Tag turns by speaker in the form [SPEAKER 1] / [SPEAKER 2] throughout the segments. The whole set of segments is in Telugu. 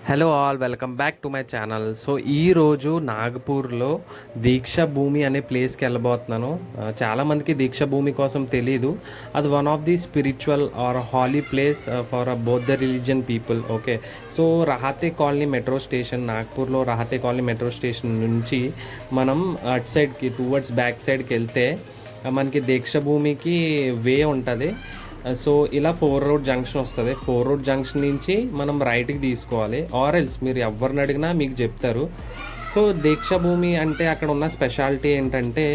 [SPEAKER 1] Hello all, welcome back to my channel. So ఈరోజు నాగపూర్లో దీక్ష భూమి అనే ప్లేస్కి వెళ్ళబోతున్నాను. చాలామందికి దీక్ష భూమి కోసం తెలీదు. అది one of the spiritual or holy place for Bauddha religion people. Okay, so Rahate colony metro station, నాగపూర్లో రహాతే కాలనీ మెట్రో స్టేషన్ నుంచి మనం అటు సైడ్కి టువర్డ్స్ బ్యాక్ సైడ్కి వెళ్తే మనకి దీక్ష భూమికి వే ఉంటుంది. సో ఇలా 4 రోడ్ జంక్షన్ వస్తుంది. 4 రోడ్ జంక్షన్ నుంచి మనం రైట్కి తీసుకోవాలి. ఆర్ఎల్స్ మీరు ఎవరిని అడిగినా మీకు చెప్తారు. సో దీక్ష భూమి అంటే అక్కడ ఉన్న స్పెషాలిటీ ఏంటంటే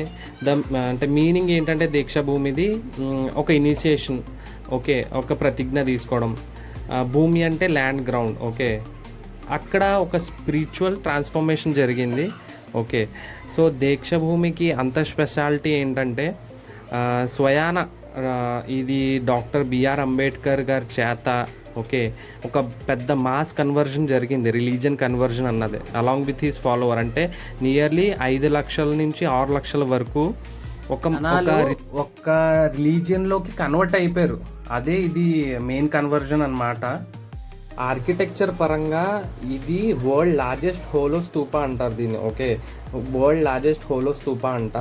[SPEAKER 1] అంటే మీనింగ్ ఏంటంటే దీక్ష భూమిది ఒక ఇనిషియేషన్. ఓకే, ఒక ప్రతిజ్ఞ తీసుకోవడం. భూమి అంటే ల్యాండ్, గ్రౌండ్. ఓకే, అక్కడ ఒక స్పిరిచువల్ ట్రాన్స్ఫర్మేషన్ జరిగింది. ఓకే, సో దీక్ష భూమికి అంత స్పెషాలిటీ ఏంటంటే స్వయాన ఇది డాక్టర్ బిఆర్ అంబేద్కర్ గారి చేత ఓకే ఒక పెద్ద మాస్ కన్వర్జన్ జరిగింది. రిలీజియన్ కన్వర్జన్ అన్నది అలాంగ్ విత్ హిస్ ఫాలోవర్. అంటే నియర్లీ 5 లక్షల నుంచి 6 లక్షల వరకు ఒక రిలీజియన్లోకి కన్వర్ట్ అయిపోయారు. అదే ఇది మెయిన్ కన్వర్జన్ అన్నమాట. ఆర్కిటెక్చర్ పరంగా ఇది వరల్డ్ లార్జెస్ట్ హోలో స్తూప అంటారు దీన్ని. Okay, world largest hollow Stupa అంట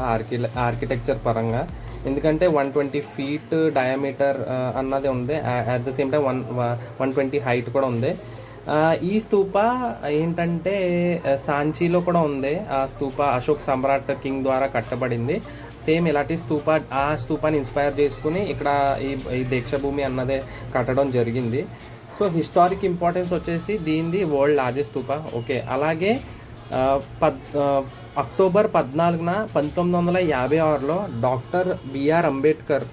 [SPEAKER 1] ఆర్కిటెక్చర్ పరంగా. ఎందుకంటే 120 ఫీట్ డయామీటర్ అన్నది ఉంది. At the same time 120 height కూడా ఉంది. ఈ స్తూప ఏంటంటే సాంచీలో కూడా ఉంది. ఆ స్తూప అశోక్ సమ్రాట్ కింగ్ ద్వారా కట్టబడింది. సేమ్ ఇలాంటి స్తూప, ఆ స్తూపాన్ని ఇన్స్పైర్ చేసుకుని ఇక్కడ ఈ దీక్షభూమి అన్నదే కట్టడం జరిగింది. సో హిస్టారిక్ ఇంపార్టెన్స్ వచ్చేసి దీనిది వరల్డ్ లార్జెస్ట్ స్తూప. ఓకే, అలాగే అక్టోబర్ 14న 1956లో doctor BR Ambedkar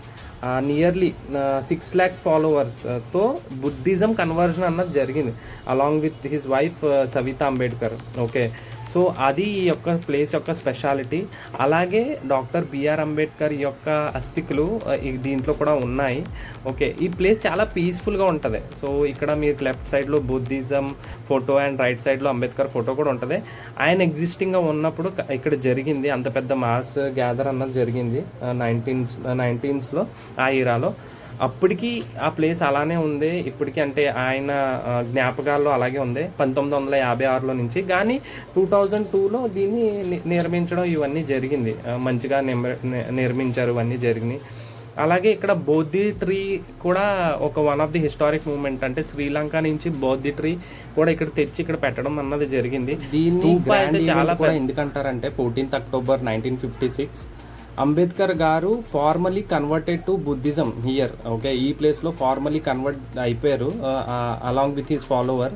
[SPEAKER 1] nearly 6 lakhs ఫాలోవర్స్తో బుద్ధిజం కన్వర్జన్ అన్నది జరిగింది along with his wife Savita Ambedkar. Okay, so అది ఈ యొక్క ప్లేస్ యొక్క స్పెషాలిటీ. అలాగే డాక్టర్ బిఆర్ అంబేద్కర్ యొక్క అస్థికులు దీంట్లో కూడా ఉన్నాయి. ఓకే, ఈ ప్లేస్ చాలా పీస్ఫుల్గా ఉంటుంది. సో ఇక్కడ మీరు లెఫ్ట్ సైడ్లో బుద్ధిజం ఫోటో అండ్ రైట్ సైడ్లో అంబేద్కర్ ఫోటో కూడా ఉంటుంది. ఆయన ఎగ్జిస్టింగ్గా ఉన్నప్పుడు ఇక్కడ జరిగింది అంత పెద్ద మాస్ గ్యాదర్ అన్నది జరిగింది 1990s ఆ ఈరాలో. అప్పటికి ఆ ప్లేస్ అలానే ఉంది ఇప్పటికీ. అంటే ఆయన జ్ఞాపకాల్లో అలాగే ఉంది 1956లో నుంచి. కానీ 2002లో దీన్ని నిర్మించడం ఇవన్నీ జరిగింది. మంచిగా నిర్మించారు, ఇవన్నీ జరిగినాయి. అలాగే ఇక్కడ బోధి ట్రీ కూడా ఒక one of the historic moment. అంటే శ్రీలంక నుంచి బోధి ట్రీ కూడా ఇక్కడ తెచ్చి ఇక్కడ పెట్టడం అన్నది జరిగింది. దీన్ని చాలా ఎందుకంటారంటే 14th October 1956 అంబేద్కర్ గారు formally converted to Buddhism here. Okay, ఈ ప్లేస్లో ఫార్మలీ కన్వర్ట్ అయిపోయారు అలాంగ్ విత్ హిస్ ఫాలోవర్.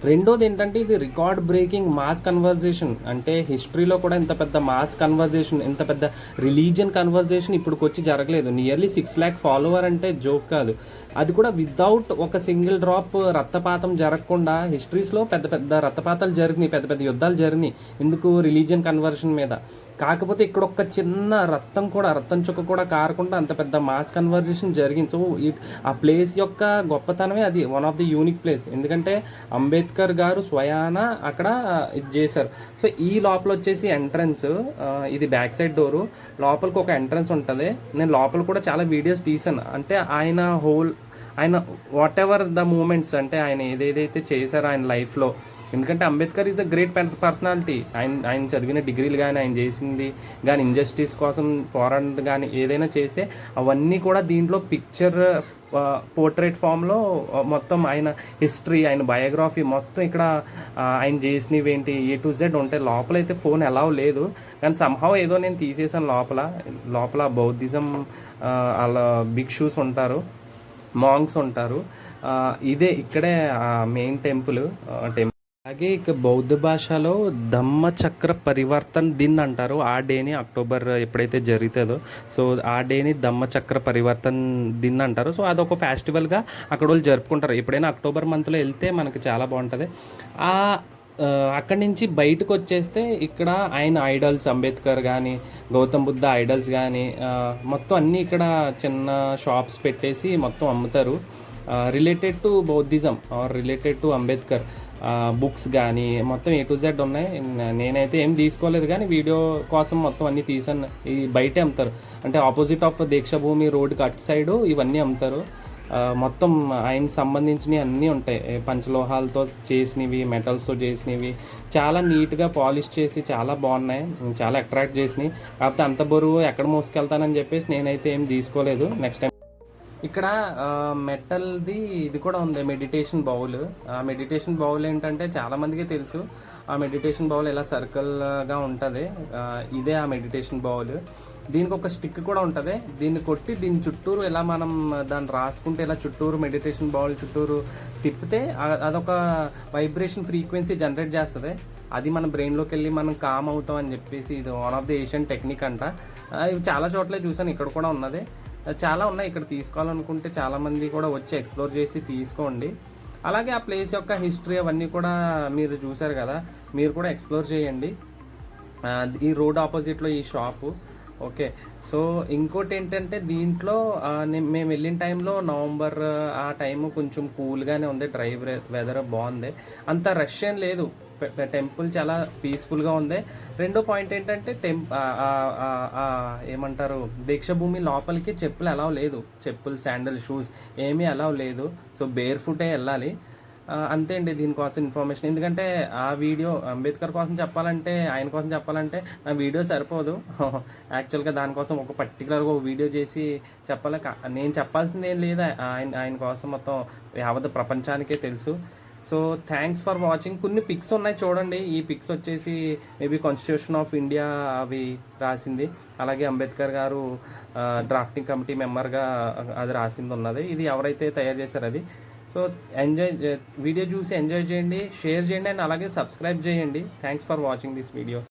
[SPEAKER 1] రెండోది ఏంటంటే ఇది రికార్డ్ బ్రేకింగ్ మాస్ కన్వర్జేషన్. అంటే హిస్టరీలో కూడా ఇంత పెద్ద మాస్ కన్వర్జేషన్, ఇంత పెద్ద రిలీజియన్ కన్వర్జేషన్ ఇప్పటికి వచ్చి జరగలేదు. నియర్లీ 6 lakh ఫాలోవర్ అంటే జోక్ కాదు. అది కూడా వితౌట్ ఒక సింగిల్ డ్రాప్ రక్తపాతం జరగకుండా. హిస్టరీస్లో పెద్ద పెద్ద రక్తపాతాలు జరిగినాయి, పెద్ద పెద్ద యుద్ధాలు జరిగినాయి ఎందుకు రిలీజియన్ కన్వర్షన్ మీద. కాకపోతే ఇక్కడ ఒక చిన్న రక్తం చుక్క కూడా కారకుండా అంత పెద్ద మాస్ కన్వర్జేషన్ జరిగింది. సో ఆ ప్లేస్ యొక్క గొప్పతనమే అది one of the unique place. ఎందుకంటే అంబేద్కర్ గారు స్వయాన అక్కడ ఇది చేశారు. సో ఈ లోపల వచ్చేసి ఎంట్రన్స్, ఇది బ్యాక్ సైడ్ డోరు. లోపలికి ఒక ఎంట్రన్స్ ఉంటుంది. నేను లోపల కూడా చాలా వీడియోస్ తీసాను. అంటే ఆయన వాట్ ఎవర్ ద మూమెంట్స్, అంటే ఆయన ఏదేదైతే చేశారో ఆయన లైఫ్లో. ఎందుకంటే Ambedkar is a great personality. ఆయన చదివిన డిగ్రీలు కానీ, ఆయన చేసింది కానీ, ఇంజస్టిస్ కోసం పోరాటం కానీ ఏదైనా చేస్తే అవన్నీ కూడా దీంట్లో పిక్చర్ పోర్ట్రేట్ ఫామ్లో మొత్తం ఆయన హిస్టరీ, ఆయన బయోగ్రఫీ మొత్తం ఇక్కడ ఆయన చేసినవి ఏంటి A to Z ఉంటాయి. లోపలైతే ఫోన్ అలౌ లేదు, కానీ సంహౌ ఏదో నేను తీసేసాను. లోపల బౌద్ధిజం అలా భిక్షుస్ ఉంటారు, మాంగ్స్ ఉంటారు. ఇక్కడే మెయిన్ టెంపుల్. అలాగే ఇక బౌద్ధ భాషలో ధమ్మచక్ర పరివర్తన్ దిన్ అంటారు. ఆ డేని అక్టోబర్ ఎప్పుడైతే జరుగుతుందో, సో ఆ డేని ధమ్మచక్ర పరివర్తన్ దిన్ అంటారు. సో అదొక ఫెస్టివల్గా అక్కడ వాళ్ళు జరుపుకుంటారు. ఎప్పుడైనా అక్టోబర్ మంత్లో వెళ్తే మనకి చాలా బాగుంటుంది. అక్కడి నుంచి బయటకు వచ్చేస్తే ఇక్కడ ఆయన ఐడల్స్, అంబేద్కర్ కానీ, గౌతమ్ బుద్ధ ఐడల్స్ కానీ మొత్తం అన్నీ ఇక్కడ చిన్న షాప్స్ పెట్టేసి మొత్తం అమ్ముతారు. Related to Buddhism or related to Ambedkar books కానీ మొత్తం A to Z ఉన్నాయి. నేనైతే ఏం తీసుకోలేదు, కానీ వీడియో కోసం మొత్తం అన్నీ తీసాను. ఈ బయటే అమ్ముతారు. అంటే ఆపోజిట్ ఆఫ్ దీక్షభూమి రోడ్కి అటు సైడు ఇవన్నీ అమ్ముతారు. మొత్తం ఆయనకి సంబంధించినవి అన్నీ ఉంటాయి. పంచలోహాలతో చేసినవి, మెటల్స్తో చేసినవి, చాలా నీట్గా పాలిష్ చేసి చాలా బాగున్నాయి, చాలా అట్రాక్ట్ చేసినాయి. కాకపోతే అంత బరువు ఎక్కడ మోసుకెళ్తానని చెప్పేసి నేనైతే ఏం తీసుకోలేదు. నెక్స్ట్ టైం ఇక్కడ మెటల్ది ఇది కూడా ఉంది, మెడిటేషన్ బౌల్. ఆ మెడిటేషన్ బౌల్ ఏంటంటే చాలామందికి తెలుసు. ఆ మెడిటేషన్ బౌల్ ఇలా సర్కిల్గా ఉంటుంది. ఇదే ఆ మెడిటేషన్ బౌల్. దీనికి ఒక స్టిక్ కూడా ఉంటుంది. దీన్ని కొట్టి దీని చుట్టూరు ఇలా మనం దాన్ని రాసుకుంటే ఇలా చుట్టూరు మెడిటేషన్ బౌల్ చుట్టూరు తిప్పితే అదొక వైబ్రేషన్ ఫ్రీక్వెన్సీ జనరేట్ చేస్తుంది. అది మన బ్రెయిన్లోకి వెళ్ళి మనం కామ్ అవుతాం అని చెప్పేసి ఇది one of the Asian technique అంట. ఇవి చాలా చోట్ల చూసాను, ఇక్కడ కూడా ఉన్నది. చాలా ఉన్నాయి. ఇక్కడ తీసుకోవాలనుకుంటే చాలామంది కూడా వచ్చి ఎక్స్ప్లోర్ చేసి తీసుకోండి. అలాగే ఆ ప్లేస్ యొక్క హిస్టరీ అవన్నీ కూడా మీరు చూసారు కదా, మీరు కూడా ఎక్స్ప్లోర్ చేయండి. ఈ రోడ్ ఆపోజిట్లో ఈ షాపు. ఓకే, సో ఇంకోటి ఏంటంటే దీంట్లో మేము వెళ్ళిన టైంలో నవంబర్ ఆ టైము కొంచెం కూల్గానే ఉంది, డ్రై వెదర్ బాగుంది, అంత రష్ ఏం లేదు. టెంపుల్ చాలా పీస్ఫుల్గా ఉంది. రెండో పాయింట్ ఏంటంటే ఏమంటారు, దీక్షభూమి లోపలికి చెప్పులు అలౌ లేదు. చెప్పులు, శాండల్, షూస్ ఏమీ అలౌ లేదు. సో బేర్ ఫుటే వెళ్ళాలి. అంతే అండి దీనికోసం ఇన్ఫర్మేషన్. ఎందుకంటే ఆ వీడియో అంబేద్కర్ కోసం చెప్పాలంటే, ఆయన కోసం చెప్పాలంటే నా వీడియో సరిపోదు. యాక్చువల్గా దానికోసం ఒక పర్టికులర్గా ఒక వీడియో చేసి చెప్పాలి. నేను చెప్పాల్సింది ఏం లేదా, ఆయన కోసం మొత్తం యావత్ ప్రపంచానికే తెలుసు. So thanks for watching. కొన్ని పిక్స్ ఉన్నాయి చూడండి. ఈ పిక్స్ వచ్చేసి మేబీ కాన్స్టిట్యూషన్ ఆఫ్ ఇండియా అవి రాసింది. అలాగే అంబేద్కర్ గారు డ్రాఫ్టింగ్ కమిటీ మెంబర్గా అది రాసింది ఉన్నది. ఇది ఎవరైతే తయారు చేశారో అది. సో వీడియో చూసి ఎంజాయ్ చేయండి, షేర్ చేయండి అండ్ అలాగే సబ్స్క్రైబ్ చేయండి. Thanks for watching this video.